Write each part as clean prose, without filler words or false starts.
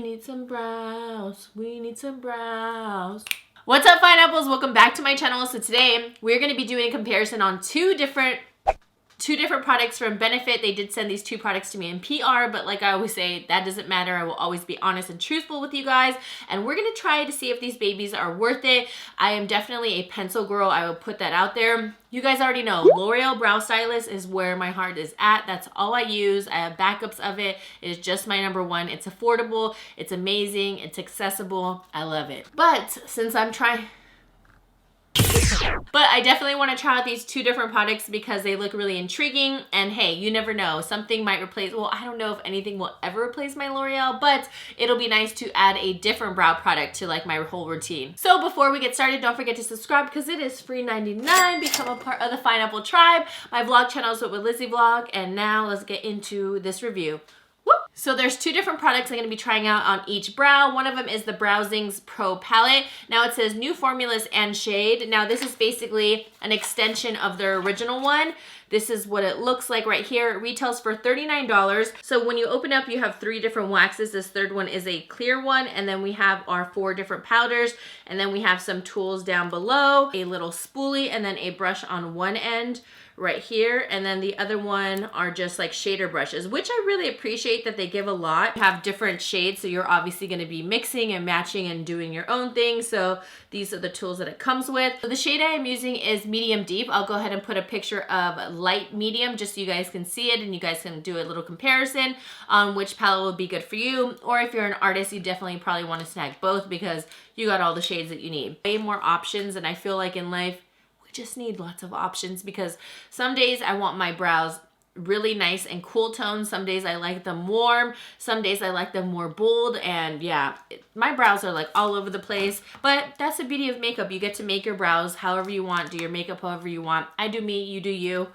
We need some brows. We need some brows. What's up, Fine Apples? Welcome back to my channel. So today we're going to be doing a comparison on two different products from Benefit. They did send these two products to me in PR, but like I always say, that doesn't matter. I will always be honest and truthful with you guys. And we're going to try to see if these babies are worth it. I am definitely a pencil girl. I will put that out there. You guys already know L'Oreal Brow Stylist is where my heart is at. That's all I use. I have backups of it. It is just my number one. It's affordable. It's amazing. It's accessible. I love it. But since I'm trying... But I definitely want to try out these two different products because they look really intriguing. And hey, you never know. Something might replace, well, I don't know if anything will ever replace my L'Oreal, but it'll be nice to add a different brow product to like my whole routine. So before we get started, don't forget to subscribe because it is free $99. Become a part of the Fine Apple tribe. My vlog channel is What Would Lizzy Vlog. And now let's get into this review. So there's two different products I'm going to be trying out on each brow. One of them is the Zing's Pro Palette. Now it says new formulas and shade. Now this is basically an extension of their original one. This is what it looks like right here. It retails for $39. So when you open up, you have three different waxes. This third one is a clear one. And then we have our 4 different powders. And then we have some tools down below, a little spoolie, and then a brush on one end right here. And then the other one are just like shader brushes, which I really appreciate that they give a lot. You have different shades, so you're obviously going to be mixing and matching and doing your own thing. So these are the tools that it comes with. So the shade I am using is medium deep. I'll go ahead and put a picture of light medium just so you guys can see it and you guys can do a little comparison on which palette will be good for you. Or if you're an artist, you definitely probably want to snag both because you got all the shades that you need. Way more options, and I feel like in life, just need lots of options because some days I want my brows really nice and cool tone. Some days I like them warm. Some days I like them more bold. And yeah, my brows are like all over the place, but that's the beauty of makeup. You get to make your brows however you want, do your makeup however you want. I do me, you do you.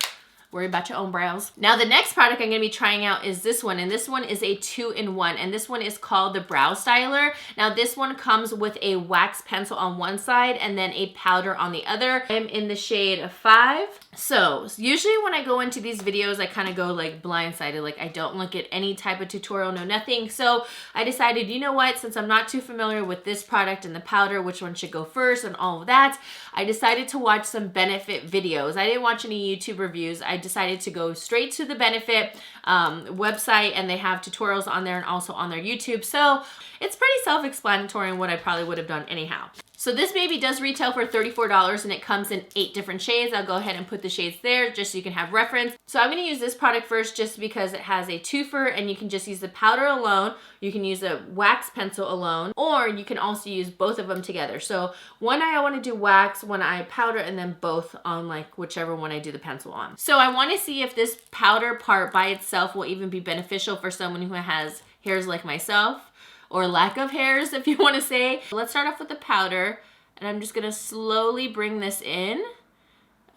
Worry about your own brows. Now the next product I'm going to be trying out is this one, and this one is a 2-in-1, and this one is called the Brow Styler. Now this one comes with a wax pencil on one side and then a powder on the other. I'm in the shade 5. So usually when I go into these videos, I kind of go like blindsided, like I don't look at any type of tutorial, no nothing. So I decided, you know what, since I'm not too familiar with this product and the powder, which one should go first and all of that, I decided to watch some Benefit videos. I didn't watch any YouTube reviews. I decided to go straight to the Benefit website, and they have tutorials on there and also on their YouTube. So it's pretty self-explanatory in what I probably would have done anyhow. So this baby does retail for $34 and it comes in 8 different shades. I'll go ahead and put the shades there just so you can have reference. So I'm going to use this product first just because it has a twofer and you can just use the powder alone. You can use a wax pencil alone, or you can also use both of them together. So one eye I want to do wax, one eye powder, and then both on like whichever one I do the pencil on. So I want to see if this powder part by itself will even be beneficial for someone who has hairs like myself, or lack of hairs, if you want to say. Let's start off with the powder, and I'm just going to slowly bring this in.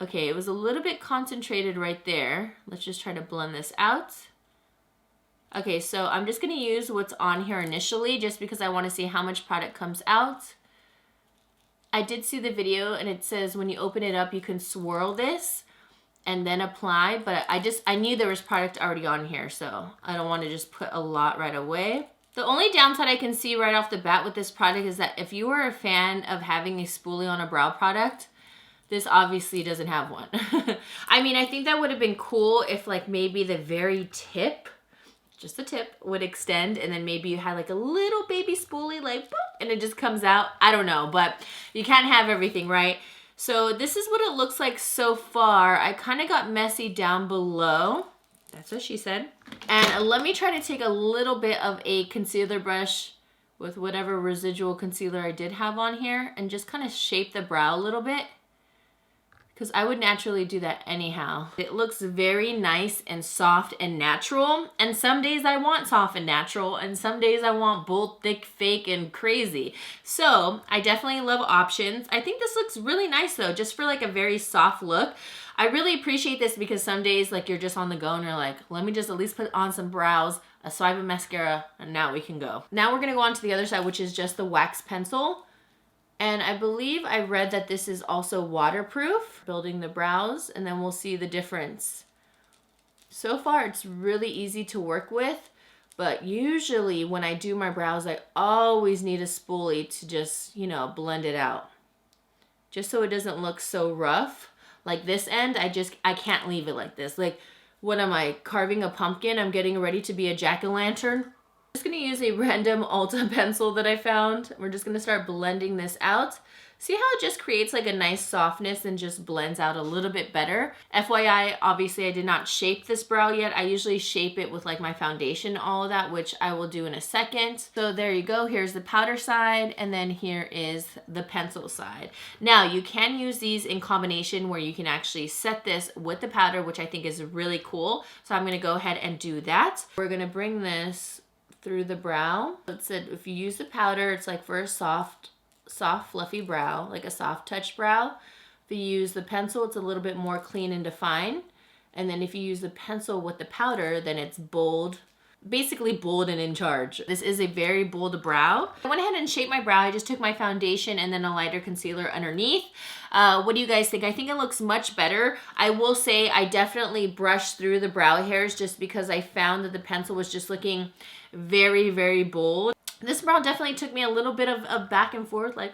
Okay, it was a little bit concentrated right there. Let's just try to blend this out. Okay, so I'm just going to use what's on here initially just because I want to see how much product comes out. I did see the video, and it says when you open it up, you can swirl this and then apply, but I knew there was product already on here, so I don't want to just put a lot right away. The only downside I can see right off the bat with this product is that if you are a fan of having a spoolie on a brow product, this obviously doesn't have one. I mean, I think that would have been cool if like maybe the very tip, just the tip, would extend and then maybe you had like a little baby spoolie like boop, and it just comes out. I don't know, but you can't have everything, right? So this is what it looks like so far. I kind of got messy down below. That's what she said. And let me try to take a little bit of a concealer brush with whatever residual concealer I did have on here and just kind of shape the brow a little bit, because I would naturally do that anyhow. It looks very nice and soft and natural, and some days I want soft and natural, and some days I want bold, thick, fake, and crazy. So I definitely love options. I think this looks really nice though, just for like a very soft look. I really appreciate this because some days like you're just on the go and you're like, let me just at least put on some brows, a swipe of mascara, and now we can go. Now we're gonna go on to the other side, which is just the wax pencil. And I believe I read that this is also waterproof, building the brows, and then we'll see the difference. So far, it's really easy to work with, But usually when I do my brows, I always need a spoolie to just, you know, blend it out. Just so it doesn't look so rough. Like this end, I can't leave it like this. Like, what am I, carving a pumpkin? I'm getting ready to be a jack-o'-lantern. I'm just gonna use a random Ulta pencil that I found. We're just gonna start blending this out. See how it just creates like a nice softness and just blends out a little bit better. FYI, obviously I did not shape this brow yet. I usually shape it with like my foundation, all of that, which I will do in a second. So there you go. Here's the powder side, and then here is the pencil side. Now you can use these in combination where you can actually set this with the powder, which I think is really cool. So I'm gonna go ahead and do that. We're gonna bring this through the brow. It said if you use the powder, it's like for a soft fluffy brow, like a soft touch brow. If you use the pencil, it's a little bit more clean and defined. And then if you use the pencil with the powder, then it's bold, basically bold and in charge. This is a very bold brow. I went ahead and shaped my brow. I just took my foundation and then a lighter concealer underneath. What do you guys think? I think it looks much better. I will say I definitely brushed through the brow hairs just because I found that the pencil was just looking very, very bold. This brow definitely took me a little bit of back and forth, like,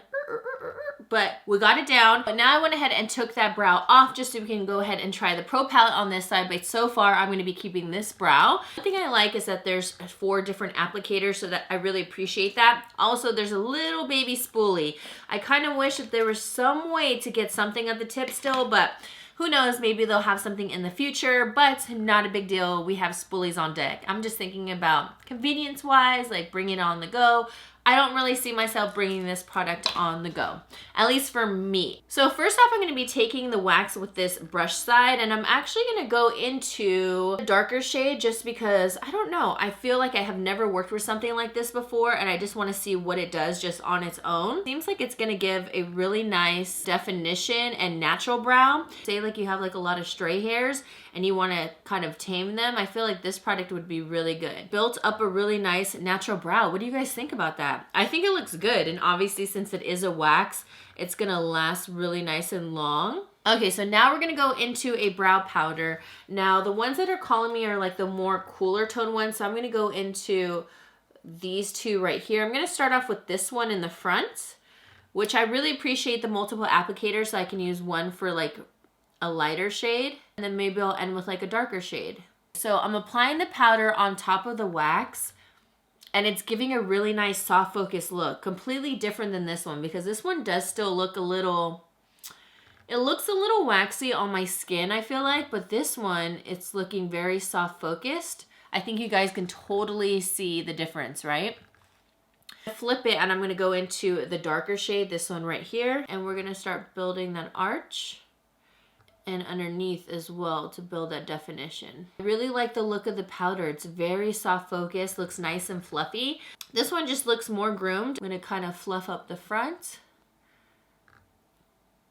but we got it down. But now I went ahead and took that brow off just so we can go ahead and try the Pro Palette on this side. But so far, I'm going to be keeping this brow. One thing I like is that there's 4 different applicators, so that I really appreciate that. Also, there's a little baby spoolie. I kind of wish that there was some way to get something at the tip still, but who knows, maybe they'll have something in the future, but not a big deal. We have spoolies on deck. I'm just thinking about convenience-wise, like bringing it on the go. I don't really see myself bringing this product on the go, at least for me. So first off, I'm gonna be taking the wax with this brush side, and I'm actually gonna go into a darker shade just because, I don't know, I feel like I have never worked with something like this before, and I just wanna see what it does just on its own. Seems like it's gonna give a really nice definition and natural brow. Say like you have like a lot of stray hairs and you wanna kind of tame them, I feel like this product would be really good. Built up a really nice natural brow. What do you guys think about that? I think it looks good, and obviously since it is a wax, it's gonna last really nice and long. Okay, so now we're gonna go into a brow powder. Now the ones that are calling me are like the more cooler tone ones, so I'm gonna go into these 2 right here. I'm gonna start off with this one in the front, which I really appreciate the multiple applicators, so I can use one for like a lighter shade, and then maybe I'll end with like a darker shade. So I'm applying the powder on top of the wax, and it's giving a really nice soft focus look, completely different than this one, because this one does still look a little, it looks a little waxy on my skin, I feel like, but this one, it's looking very soft focused. I think you guys can totally see the difference, right? Flip it, and I'm gonna go into the darker shade, this one right here, and we're gonna start building that arch and underneath as well to build that definition. I really like the look of the powder. It's very soft focus, looks nice and fluffy. This one just looks more groomed. I'm gonna kind of fluff up the front.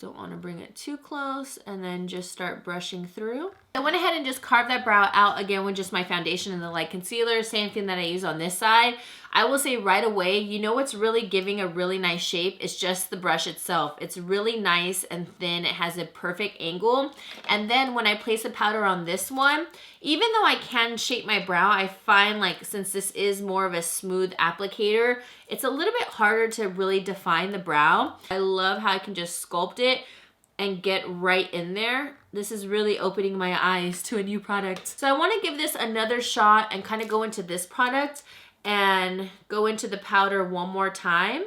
Don't want to bring it too close, and then just start brushing through. I went ahead and just carved that brow out again with just my foundation and the light concealer, same thing that I use on this side. I will say right away, you know what's really giving a really nice shape? It's just the brush itself. It's really nice and thin. It has a perfect angle. And then when I place the powder on this one, even though I can shape my brow, I find like since this is more of a smooth applicator, it's a little bit harder to really define the brow. I love how I can just sculpt it and get right in there. This is really opening my eyes to a new product. So I want to give this another shot and kind of go into this product and go into the powder one more time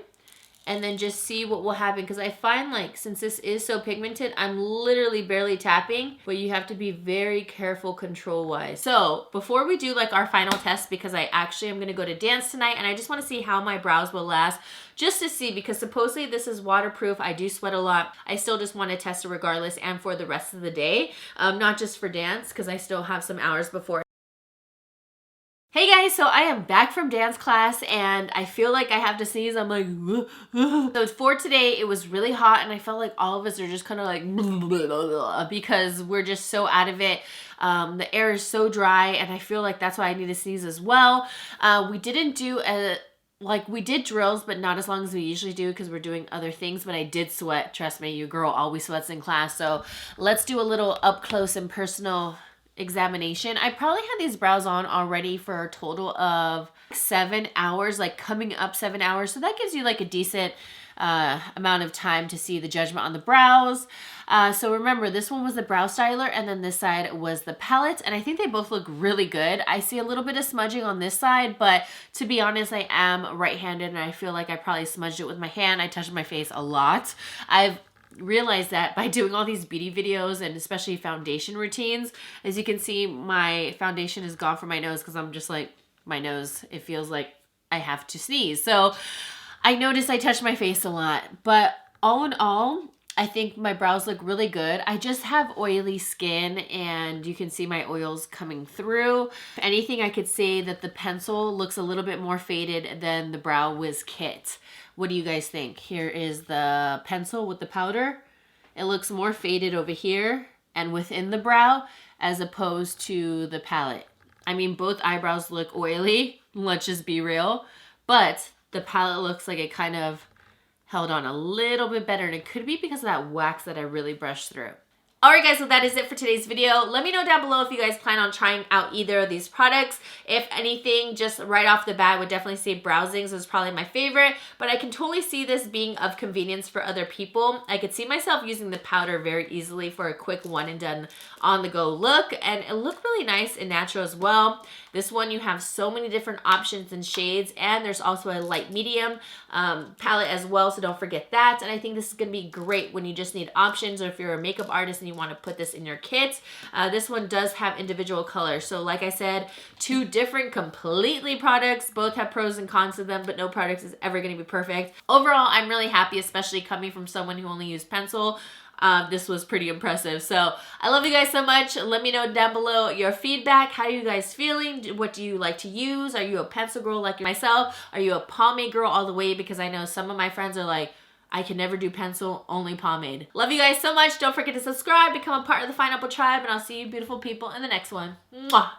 and then just see what will happen, because I find like since this is so pigmented, I'm literally barely tapping, but you have to be very careful control wise. So before we do like our final test, because I actually am going to go to dance tonight and I just want to see how my brows will last, just to see, because supposedly this is waterproof. I do sweat a lot. I still just want to test it regardless and for the rest of the day, not just for dance, because I still have some hours before. Hey guys, so I am back from dance class and I feel like I have to sneeze. I'm like, So for today, it was really hot and I felt like all of us are just kind of like, because we're just so out of it. The air is so dry and I feel like that's why I need to sneeze as well. We didn't do we did drills, but not as long as we usually do because we're doing other things, but I did sweat. Trust me, your girl always sweats in class. So let's do a little up close and personal examination. I probably had these brows on already for a total of 7 hours, like coming up 7 hours. So that gives you like a decent amount of time to see the judgment on the brows. So remember, this one was the brow styler and then this side was the palette, and I think they both look really good. I see a little bit of smudging on this side, but to be honest, I am right-handed and I feel like I probably smudged it with my hand. I touched my face a lot. I've realized that by doing all these beauty videos and especially foundation routines. As you can see, my foundation is gone from my nose because I'm just like, my nose, it feels like I have to sneeze. So I noticed I touched my face a lot, but all in all, I think my brows look really good. I just have oily skin and you can see my oils coming through. If anything, I could say that the pencil looks a little bit more faded than the Brow Wiz kit. What do you guys think? Here is the pencil with the powder. It looks more faded over here and within the brow as opposed to the palette. I mean, both eyebrows look oily, let's just be real, but the palette looks like it kind of held on a little bit better, and it could be because of that wax that I really brushed through. Alright guys, so that is it for today's video. Let me know down below if you guys plan on trying out either of these products. If anything, just right off the bat, I would definitely say Browsings is probably my favorite, but I can totally see this being of convenience for other people. I could see myself using the powder very easily for a quick one and done on the go look, and it looked really nice and natural as well. This one, you have so many different options and shades, and there's also a light medium palette as well, so don't forget that. And I think this is going to be great when you just need options, or if you're a makeup artist and you want to put this in your kit. This one does have individual colors. So like I said, 2 different completely products. Both have pros and cons to them, but no product is ever going to be perfect. Overall, I'm really happy, especially coming from someone who only used pencil. This was pretty impressive. So I love you guys so much. Let me know down below your feedback. How are you guys feeling? What do you like to use? Are you a pencil girl like myself? Are you a pomade girl all the way? Because I know some of my friends are like, I can never do pencil, only pomade. Love you guys so much. Don't forget to subscribe, become a part of the Pineapple Tribe, and I'll see you beautiful people in the next one. Mwah!